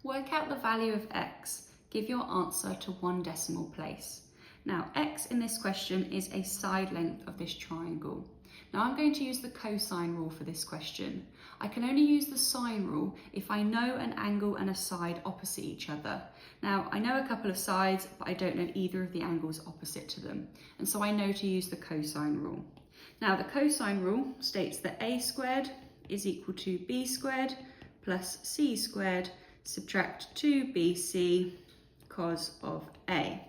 Work out the value of x. Give your answer to 1 decimal place. Now, x in this question is a side length of this triangle. Now I'm going to use the cosine rule for this question. I can only use the sine rule if I know an angle and a side opposite each other. Now I know a couple of sides, but I don't know either of the angles opposite to them. And so I know to use the cosine rule. Now the cosine rule states that a squared is equal to b squared plus c squared subtract 2bc cos of a.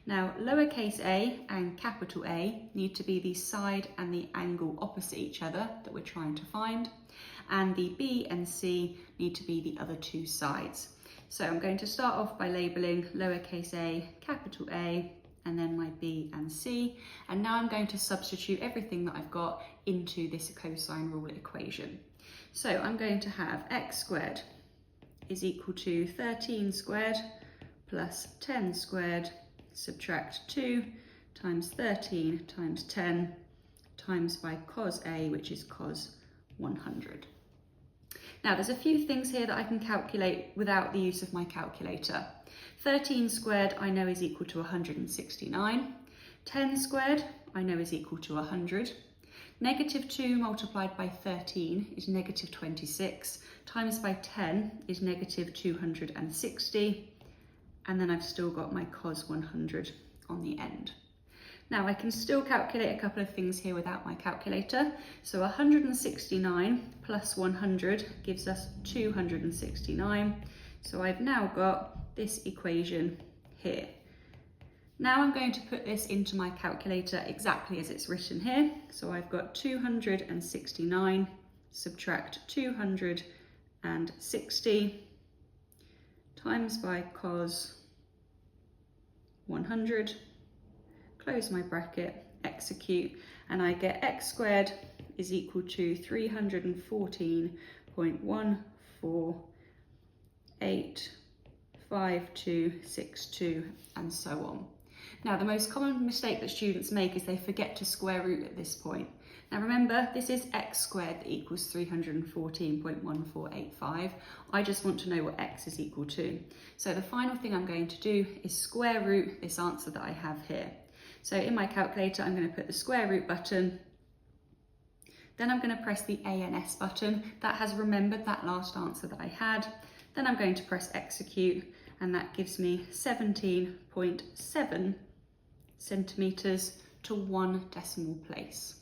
Now, lowercase a and capital A need to be the side and the angle opposite each other that we're trying to find, and the b and c need to be the other 2 sides. So I'm going to start off by labelling lowercase a, capital A, and then my b and c, and now I'm going to substitute everything that I've got into this cosine rule equation. So I'm going to have x squared is equal to 13 squared plus 10 squared subtract 2 times 13 times 10 times by cos A, which is cos 100. Now there's a few things here that I can calculate without the use of my calculator. 13 squared I know is equal to 169. 10 squared I know is equal to 100. Negative 2 multiplied by 13 is negative 26, times by 10 is negative 260. And then I've still got my cos 100 on the end. Now I can still calculate a couple of things here without my calculator. So 169 plus 100 gives us 269. So I've now got this equation here. Now I'm going to put this into my calculator exactly as it's written here. So I've got 269 subtract 260 times by cos 100, close my bracket, execute, and I get x squared is equal to 314.1485262, and so on. Now the most common mistake that students make is they forget to square root at this point. Now remember, this is x squared that equals 314.1485. I just want to know what x is equal to. So the final thing I'm going to do is square root this answer that I have here. So in my calculator, I'm going to put the square root button. Then I'm going to press the A and S button. That has remembered that last answer that I had. Then I'm going to press execute, and that gives me 17.7 centimetres to 1 decimal place.